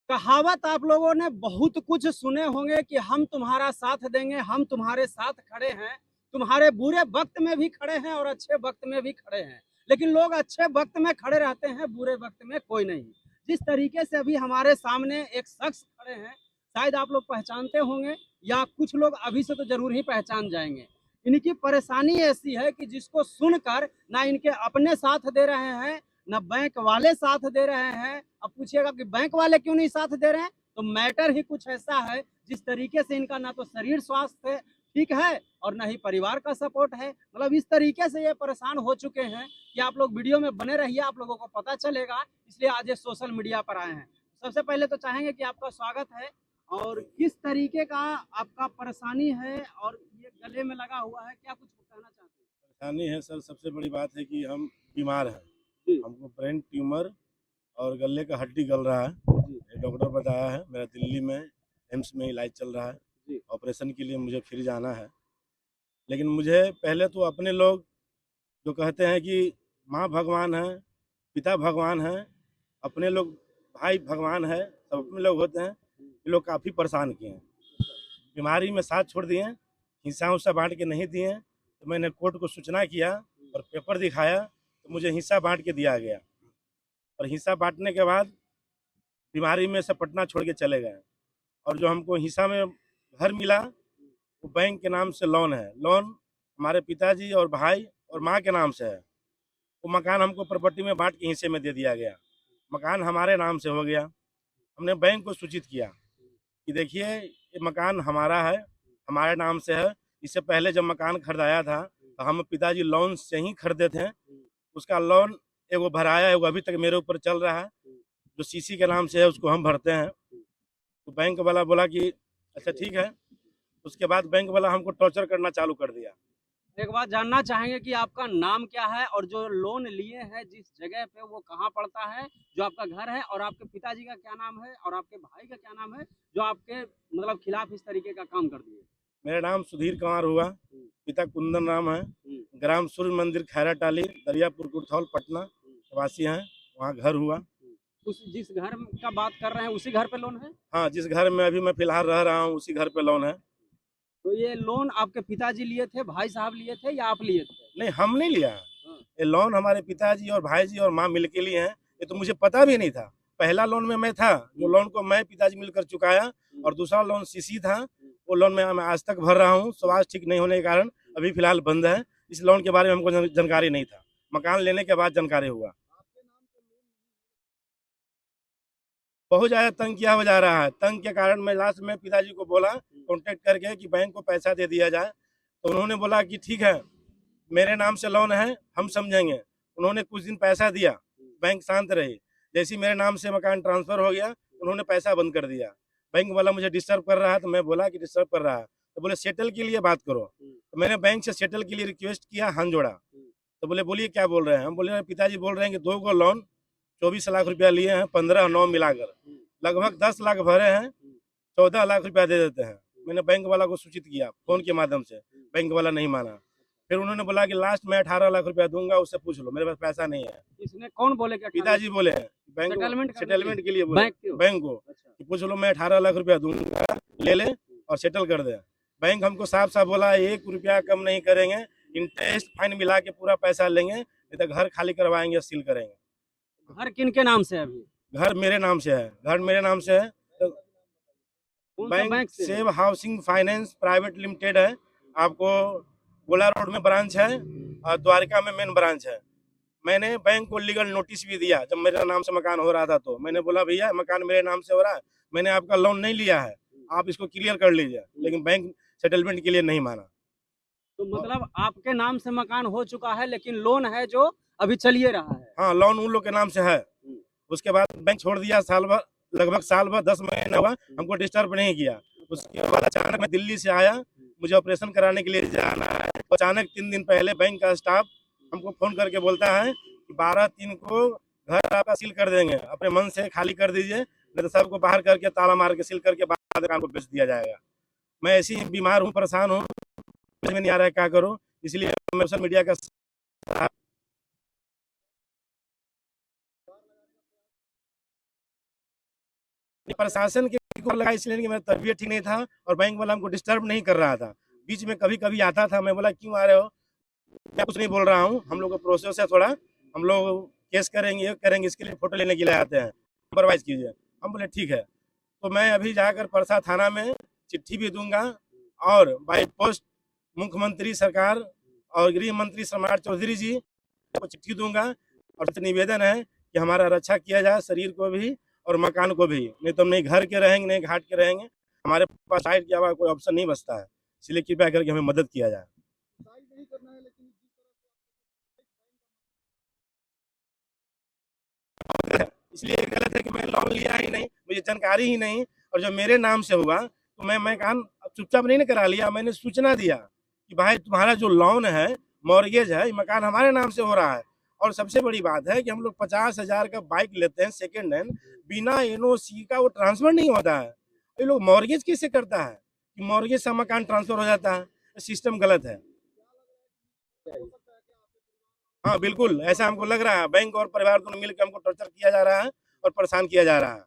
कहावत आप लोगों ने बहुत कुछ सुने होंगे कि हम तुम्हारा साथ देंगे, हम तुम्हारे साथ खड़े हैं, तुम्हारे बुरे वक्त में भी खड़े हैं और अच्छे वक्त में भी खड़े हैं। लेकिन लोग अच्छे वक्त में खड़े रहते हैं, बुरे वक्त में कोई नहीं। जिस तरीके से अभी हमारे सामने एक शख्स खड़े हैं, शायद आप लोग पहचानते होंगे या कुछ लोग अभी से तो जरूर ही पहचान जाएंगे। इनकी परेशानी ऐसी है कि जिसको सुनकर ना इनके अपने साथ दे रहे हैं, ना बैंक वाले साथ दे रहे हैं। अब पूछिएगा कि बैंक वाले क्यों नहीं साथ दे रहे हैं, तो मैटर ही कुछ ऐसा है जिस तरीके से इनका ना तो शरीर स्वास्थ्य ठीक है और ना ही परिवार का सपोर्ट है। मतलब इस तरीके से ये परेशान हो चुके हैं कि आप लोग वीडियो में बने रहिए, आप लोगों को पता चलेगा, इसलिए आज ये सोशल मीडिया पर आए हैं। सबसे पहले तो चाहेंगे कि आपका स्वागत है और किस तरीके का आपका परेशानी है और ये गले में लगा हुआ है, क्या कुछ कहना चाहते हैं? परेशानी है सर, सबसे बड़ी बात है कि हम बीमार हैं। जी हमको ब्रेन ट्यूमर और गले का हड्डी गल रहा है। जी ये डॉक्टर बताया है। मेरा दिल्ली में एम्स में इलाज चल रहा है। जी ऑपरेशन के लिए मुझे फिर जाना है। लेकिन मुझे पहले तो अपने लोग जो कहते हैं कि माँ भगवान है, पिता भगवान है, अपने लोग भाई भगवान है, सब अपने लोग होते हैं। ये लोग काफ़ी परेशान किए हैं। बीमारी में साथ छोड़ दिए, हिस्सा उस्सा बांट के नहीं दिए। तो मैंने कोर्ट को सूचना किया और पेपर दिखाया तो मुझे हिस्सा बांट के दिया गया। और हिस्सा बांटने के बाद बीमारी में से पटना छोड़ के चले गए। और जो हमको हिस्सा में घर मिला वो बैंक के नाम से लोन है। लोन हमारे पिताजी और भाई और माँ के नाम से है। वो मकान हमको प्रॉपर्टी में बांट के हिस्से में दे दिया गया। मकान हमारे नाम से हो गया। हमने बैंक को सूचित किया कि देखिए ये मकान हमारा है, हमारे नाम से है। इससे पहले जब मकान खरीदाया था तो हम पिताजी लोन से ही खरीदे थे। उसका लोन एगो भराया, एगो अभी तक मेरे ऊपर चल रहा है, जो सीसी के नाम से है उसको हम भरते हैं। तो बैंक वाला बोला कि अच्छा ठीक है। उसके बाद बैंक वाला हमको टॉर्चर करना चालू कर दिया। एक बात जानना चाहेंगे कि आपका नाम क्या है और जो लोन लिए हैं जिस जगह पे वो कहाँ पड़ता है, जो आपका घर है, और आपके पिताजी का क्या नाम है और आपके भाई का क्या नाम है जो आपके मतलब खिलाफ इस तरीके का काम कर दिए? मेरा नाम सुधीर कुमार हुआ, पिता कुंदन राम है, ग्राम सूर्य मंदिर खैरा टाली, दरियापुर कुर्थौल पटना वासी हैं। वहाँ घर हुआ। उस जिस घर का बात कर रहे हैं उसी घर पे लोन है? हाँ, जिस घर में अभी मैं फिलहाल रह रहा हूँ उसी घर पे लोन है। तो ये लोन आपके पिताजी लिए थे, भाई साहब लिए थे या आप लिए थे? नहीं, हम नहीं लिया है। हाँ, ये लोन हमारे पिताजी और भाई जी और माँ मिल के लिए हैं। ये तो मुझे पता भी नहीं था। पहला लोन में मैं था, जो लोन को मैं पिताजी मिलकर चुकाया। और दूसरा लोन सीसी था, वो लोन में मैं आज तक भर रहा हूँ। स्वास्थ्य ठीक नहीं होने के कारण अभी फिलहाल बंद है। इस लोन के बारे में हमको जानकारी नहीं था। मकान लेने के बाद जानकारी हुआ। बहुत ज़्यादा तंग किया हो जा रहा है। तंग के कारण मैं लास्ट में पिताजी को बोला कॉन्टेक्ट करके कि बैंक को पैसा दे दिया जाए। तो उन्होंने बोला कि ठीक है, मेरे नाम से लोन है, हम समझेंगे। उन्होंने कुछ दिन पैसा दिया, बैंक शांत रही। जैसे ही मेरे नाम से मकान ट्रांसफर हो गया उन्होंने पैसा बंद कर दिया। बैंक वाला मुझे डिस्टर्ब कर रहा है तो मैं बोला कि डिस्टर्ब कर रहा है तो बोले सेटल के लिए बात करो। तो मैंने बैंक से सेटल के लिए रिक्वेस्ट किया, हाथ जोड़ा। तो बोले बोलिए क्या बोल रहे हैं। हम बोले पिताजी बोल रहे हैं कि 2 गो लोन 24 लाख रुपया लिए हैं, 15-9 मिलाकर लगभग 10 लाख भरे हैं, 14 लाख रुपया दे देते हैं। मैंने बैंक वाला को सूचित किया फोन के माध्यम से, बैंक वाला नहीं माना। फिर उन्होंने बोला कि लास्ट में 18 लाख रुपया दूंगा, उससे पूछ लो, मेरे पास पैसा नहीं है। इसने कौन बोले क्या? पिताजी बोले हैं बैंक सेटलमेंट के लिए बोले बैंक को कि पूछ लो, मैं 18 लाख रुपया दूंगा, ले ले और सेटल कर दे। बैंक हमको साफ साफ बोला 1 रुपया कम नहीं करेंगे, इंटरेस्ट फाइन मिला के पूरा पैसा लेंगे, नहीं तो घर खाली करवाएंगे, सील करेंगे। घर किन के नाम से है अभी? घर मेरे नाम से है, घर मेरे नाम से है। तो कौन सा बैंक से है? Save housing finance private limited है। आपको गोला रोड में ब्रांच है और द्वारका में मेन ब्रांच है। मैंने बैंक को लीगल नोटिस भी दिया जब मेरे नाम से मकान हो रहा था। तो मैंने बोला भैया मकान मेरे नाम से हो रहा है, मैंने आपका लोन नहीं लिया है, आप इसको क्लियर कर लीजिए। लेकिन बैंक सेटलमेंट के लिए नहीं माना। तो मतलब आपके नाम से मकान हो चुका है लेकिन लोन है जो अभी चलिए रहा है? हाँ, लोन उन लोग के नाम से है। उसके बाद बैंक छोड़ दिया, साल भर, लगभग साल भर 10 महीने हुआ, हमको डिस्टर्ब नहीं किया। उसके बाद अचानक मैं दिल्ली से आया, मुझे ऑपरेशन कराने के लिए जाना है। तो अचानक 3 दिन पहले बैंक का स्टाफ हमको फोन करके बोलता है कि 12/3 को घर आपका सील कर देंगे, अपने मन से खाली कर दीजिए, नहीं तो सबको बाहर करके ताला मार के सील करके बाद दुकान को बेच दिया जाएगा। मैं ऐसे ही बीमार हूँ, परेशान हूँ, समझ में नहीं आ रहा है क्या करूँ। इसलिए मैं सोशल मीडिया का प्रशासन के को लगा इसलिए कि मेरा तबीयत ठीक नहीं था और बैंक वाला हमको डिस्टर्ब नहीं कर रहा था। बीच में कभी कभी आता था, मैं बोला क्यों आ रहे हो, मैं कुछ नहीं बोल रहा हूँ, हम लोग का प्रोसेस है थोड़ा, हम लोग केस करेंगे, ये करेंगे, इसके लिए फोटो लेने के लिए आते हैं, सुपरवाइज कीजिए। हम बोले ठीक है। तो मैं अभी जाकर परसा थाना में चिट्ठी भी दूंगा और बाई पोस्ट मुख्यमंत्री सरकार और गृह मंत्री सम्राट चौधरी जी को चिट्ठी दूंगा और निवेदन है कि हमारा रक्षा किया जाए, शरीर को भी और मकान को भी, नहीं तो हम नहीं घर के रहेंगे नहीं घाट के रहेंगे, हमारे पास साइड के अलावा कोई ऑप्शन नहीं बचता है, इसलिए कृपया करके हमें मदद किया जाए। इसलिए गलत है कि मैं लोन लिया ही नहीं, मुझे जानकारी ही नहीं, और जब मेरे नाम से हुआ तो मैं कहा चुपचाप नहीं ना करा लिया, मैंने सूचना दिया कि भाई तुम्हारा जो लोन है, मॉर्गेज है, ये मकान हमारे नाम से हो रहा है। और सबसे बड़ी बात है कि हम लोग 50,000 का बाइक लेते हैं सेकेंड हैंड, बिना एनओसी का वो ट्रांसफर नहीं होता है। ये लोग मॉर्गेज कैसे करता है कि मॉर्गेज से मकान ट्रांसफर हो जाता है, सिस्टम गलत है। हाँ बिल्कुल, ऐसा हमको लग रहा है, बैंक और परिवार दोनों मिलकर हमको टॉर्चर किया जा रहा है और परेशान किया जा रहा है।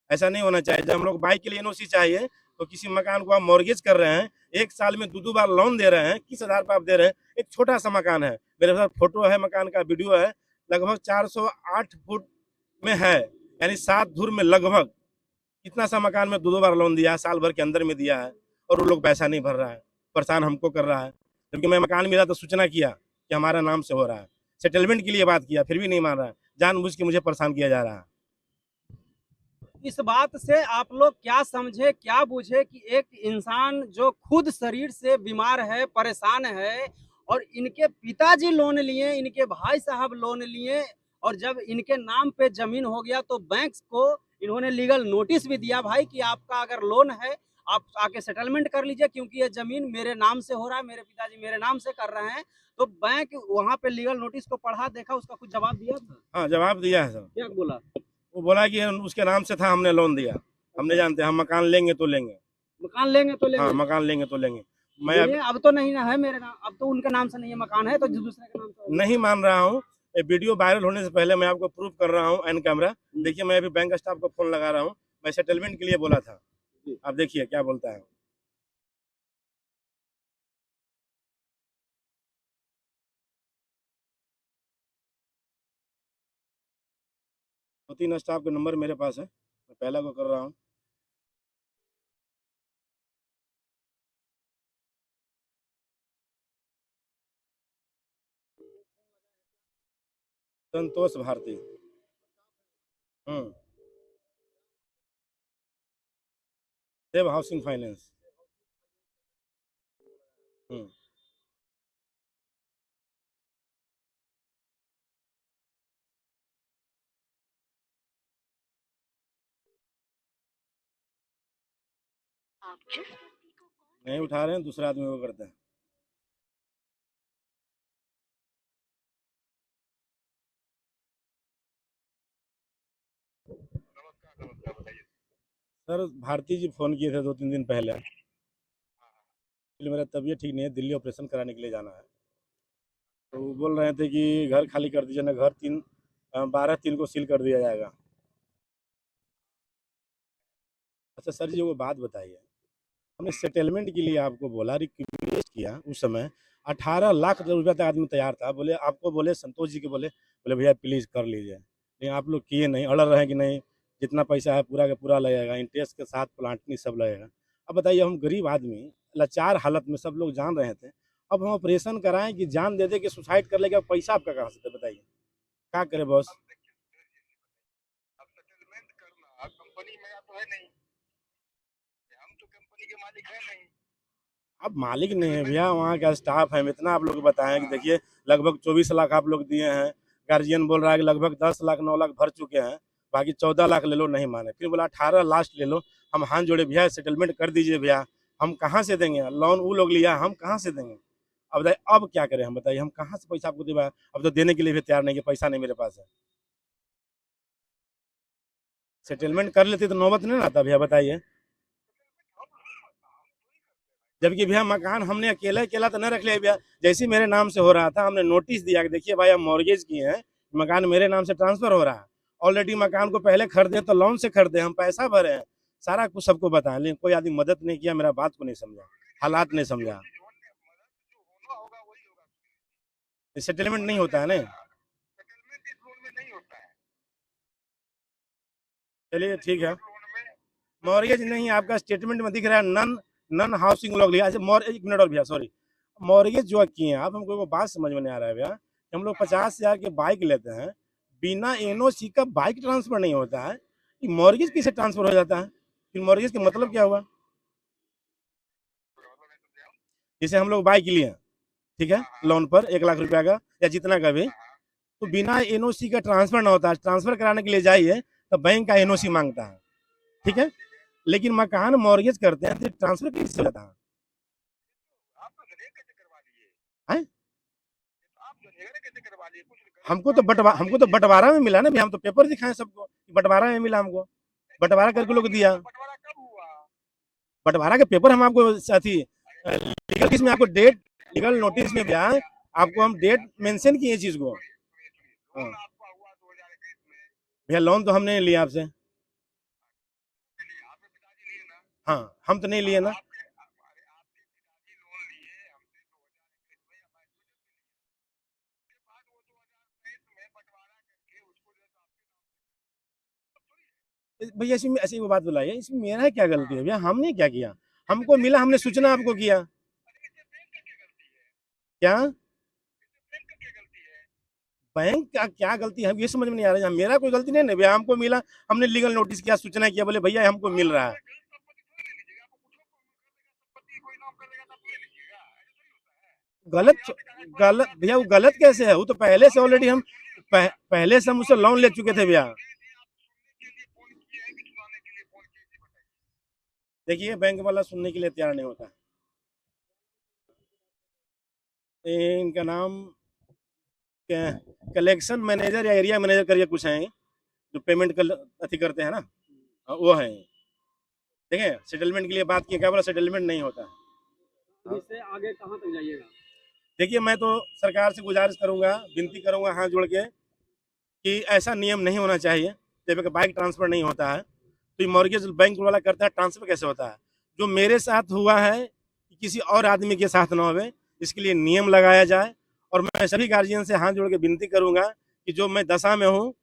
ऐसा नहीं होना चाहिए। जब हम लोग बाइक के लिए एनओसी चाहिए तो किसी मकान को आप मॉर्गेज कर रहे हैं, एक साल में दो बार लोन दे रहे हैं, किस आधार पर आप दे रहे हैं। एक छोटा सा मकान है, मेरे पास फोटो है, मकान का वीडियो है, लगभग 408 फुट में है, यानी 7 धुर में लगभग इतना सा मकान में दो बार लोन दिया है, साल भर के अंदर में दिया है, और वो लोग पैसा नहीं भर रहा है, परेशान हमको कर रहा है। जबकि मैं मकान मिला तो सूचना किया कि हमारा नाम से हो रहा है, सेटलमेंट के लिए बात किया, फिर भी नहीं मान रहा है, जानबूझ के मुझे परेशान किया जा रहा है। इस बात से आप लोग क्या समझे, क्या बुझे कि एक इंसान जो खुद शरीर से बीमार है, परेशान है, और इनके पिताजी लोन लिए, इनके भाई साहब लोन लिए, और जब इनके नाम पे जमीन हो गया तो बैंक को इन्होंने लीगल नोटिस भी दिया भाई कि आपका अगर लोन है आप आके सेटलमेंट कर लीजिए, क्योंकि ये जमीन मेरे नाम से हो रहा है, मेरे पिताजी मेरे नाम से कर रहे हैं। तो बैंक वहां पे लीगल नोटिस को पढ़ा, देखा, उसका कुछ जवाब दिया था? हाँ जवाब दिया है सर। क्या बोला? वो बोला कि उसके नाम से था, हमने लोन दिया, हम नहीं जानते, हम मकान लेंगे तो लेंगे। मकान लेंगे तो हाँ लेंगे? मकान लेंगे तो लेंगे। मैं ये अब तो नहीं ना है मेरे नाम, अब तो उनके नाम से नहीं है मकान, है तो दूसरे के नाम से नहीं मान रहा हूँ। ये वीडियो वायरल होने से पहले मैं आपको प्रूफ कर रहा हूँ एन कैमरा। देखिए मैं अभी बैंक स्टाफ को फोन लगा रहा हूँ, मैं सेटलमेंट के लिए बोला था, आप देखिए क्या बोलता है। दो तीन स्टाफ का नंबर मेरे पास है, मैं पहला को कर रहा हूँ। संतोष भारती। देव हाउसिंग फाइनेंस। नहीं उठा रहे हैं, दूसरा आदमी को करते हैं। सर भारती जी फोन किए थे 2-3 दिन पहले, मेरा तबीयत ठीक नहीं है, दिल्ली ऑपरेशन कराने के लिए जाना है, तो वो बोल रहे थे कि घर खाली कर दीजिए ना, घर 12/3 को सील कर दिया जाएगा। अच्छा सर जी वो बात बताइए, हमने सेटलमेंट के लिए आपको बोला, रिक्वेस्ट किया, उस समय 18 लाख रुपया तक आदमी तैयार था, बोले आपको, बोले संतोष जी के बोले बोले भैया प्लीज़ कर लीजिए, लेकिन आप लोग किए नहीं, अड़ल रहे कि नहीं जितना पैसा है पूरा का पूरा लगेगा, इंटरेस्ट के साथ प्लांटनी सब लगेगा। अब बताइए हम गरीब आदमी लाचार हालत में सब लोग जान रहे थे, अब हम ऑपरेशन कराएं कि जान दे दे कि सुसाइड कर लेगा, पैसा आपका कहाँ से दे बताइए, क्या करे बॉस। अब सेटलमेंट करना कंपनी में तो है नहीं, हम तो कंपनी के मालिक है नहीं। अब मालिक नहीं है भैया, वहाँ का स्टाफ है, इतना आप लोग बताएं कि देखिए लगभग 24 लाख आप लोग दिए हैं, गार्जियन बोल रहा है कि लगभग 10 लाख 9 लाख भर चुके हैं, बाकी 14 लाख ले लो, नहीं माने, फिर बोला 18 लास्ट ले लो। हम हाथ जोड़े भैया सेटलमेंट कर दीजिए भैया, हम कहाँ से देंगे, लोन वो लोग लिया, हम कहाँ से देंगे। अब बताइए अब क्या करें, हम बताइए हम कहाँ से पैसा आपको दे, अब तो देने के लिए भी तैयार नहीं कि पैसा नहीं मेरे पास है। सेटलमेंट कर लेते तो नौबत नहीं ना आता भैया, बताइए। जबकि भैया मकान हमने अकेला अकेला तो न रख लिया भैया, जैसे मेरे नाम से हो रहा था हमने नोटिस दिया कि देखिए भाई आप मॉर्गेज किए हैं, मकान मेरे नाम से ट्रांसफर हो रहा है, ऑलरेडी मकान को पहले खरीदे तो लोन से खरीदे, हम पैसा भरे हैं, सारा कुछ सबको बताएं, लेकिन कोई आदमी मदद नहीं किया, मेरा बात को नहीं समझा, हालात नहीं समझा। मदद जो होना होगा वही होगा। सेटलमेंट नहीं होता है ना। सेटलमेंट इस लोन में नहीं होता है। चलिए ठीक है। लोन में मॉर्गेज नहीं, आपका स्टेटमेंट में दिख रहा है नन नन हाउसिंग लोन लिया। अच्छा एक मिनट और भैया, सॉरी, मॉर्गेज जो किए हैं आप, हमको वो बात समझ में नहीं आ रहा है भैया कि हम लोग 50,000 की बाइक लेते हैं, बिना एनओसी का बाइक ट्रांसफर नहीं होता है, ये मॉर्गेज कैसे ट्रांसफर हो जाता है? फिर मॉर्गेज का मतलब क्या हुआ? जैसे हम लोग बाइक लिए, ठीक है, लोन पर 1 लाख रुपया का या जितना का भी, तो बिना एनओसी का ट्रांसफर ना होता है, ट्रांसफर कराने के लिए जाइए तो बैंक का एनओसी मांगता है, ठीक है, लेकिन मकान मॉर्गेज करते हैं तो ट्रांसफर कैसे होता है? आप तो जनेगा कैसे करवा लिए? हैं? आप जनेगा कैसे करवा लिए? कुछ हमको तो बंटवारा में मिला ना भैया, हम तो पेपर दिखाए सबको कि बंटवारा में मिला हमको, बंटवारा करके लोग दिया, बंटवारा कब हुआ? बंटवारा के पेपर हम आपको साथी लीगल इसमें आपको डेट, लीगल नोटिस में भैया आपको हम डेट मेंशन किए चीज को। हाँ लोन आपका हुआ 2021 में, भैया, लोन तो हमने लिया आपसे। आपके पिताजी लिए ना? हाँ, हम तो नहीं लिए ना। आपके आपके पिताजी लोन लिए हमसे 2021 में या 22 में लिए। उसके बाद वो 2023 में बंटवारा करके उसको जो है तो आपके नाम से थोड़ी है। भैया इसमें ऐसी वो बात बुलाइए, इसमें मेरा क्या गलती है भैया? हमने क्या किया? हमको मिला, हमने सूचना आपको किया। अरे इससे बैंक का क्या गलती है? क्या इससे बैंक का क्या गलती है? बैंक का क्या गलती है, ये समझ में नहीं आ रहा है। मेरा कोई गलती नहीं है भैया, हमको मिला, हमने लीगल नोटिस किया, सूचना किया, बोले भैया हमको मिल रहा है। गलत संपत्ति थोड़ी ले लीजिएगा, आपको कुछ गलत गलत भैया, वो गलत कैसे है? वो तो पहले से ऑलरेडी हम पहले से हम उससे लोन ले चुके थे भैया। देखिए, बैंक वाला सुनने के लिए तैयार नहीं होता। इनका नाम कलेक्शन मैनेजर या एरिया मैनेजर करके कुछ है, जो पेमेंट कर अथी करते हैं ना, वो है। देखें, सेटलमेंट के लिए बात की, क्या बोला? सेटलमेंट नहीं होता। इससे आगे कहाँ तक जाइएगा? देखिए, मैं तो सरकार से गुजारिश करूंगा, विनती करूंगा हाथ जोड़ के कि ऐसा नियम नहीं होना चाहिए। जब एक बाइक ट्रांसफर नहीं होता है तो ये मॉर्गेज बैंक वाला करता है, ट्रांसफर कैसे होता है? जो मेरे साथ हुआ है किसी और आदमी के साथ ना हो, इसके लिए नियम लगाया जाए। और मैं सभी गार्जियन से हाथ जोड़ के विनती करूंगा कि जो मैं दशा में हूँ,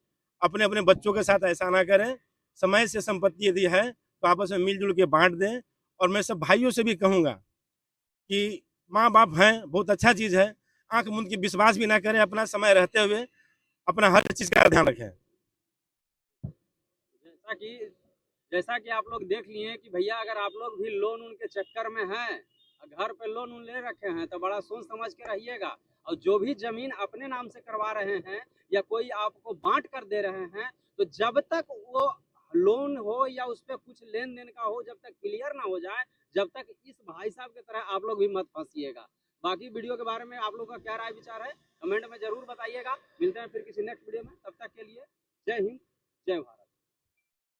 अपने अपने बच्चों के साथ ऐसा ना करें। समय से संपत्ति यदि है तो आपस में मिलजुल के बांट दें। और मैं सब भाइयों से भी कहूँगा कि माँ बाप हैं, बहुत अच्छा चीज़ है, आंख मूंद के विश्वास भी ना करें, अपना समय रहते हुए अपना हर चीज़ का ध्यान रखें। जैसा कि जैसा कि आप लोग देख लिए कि भैया अगर आप लोग भी लोन उनके चक्कर में हैं, घर पे लोन उन ले रखे हैं, तो बड़ा सोच समझ के रहिएगा। और जो भी जमीन अपने नाम से करवा रहे हैं या कोई आपको बांट कर दे रहे हैं, तो जब तक वो लोन हो या उस पर कुछ लेन देन का हो, जब तक क्लियर ना हो जाए, जब तक इस भाई साहब की तरह आप लोग भी मत फंसिएगा। बाकी वीडियो के बारे में आप लोग का क्या राय विचार है, कमेंट में जरूर बताइएगा। मिलते हैं फिर किसी नेक्स्ट वीडियो में, तब तक के लिए जय हिंद, जय भारत।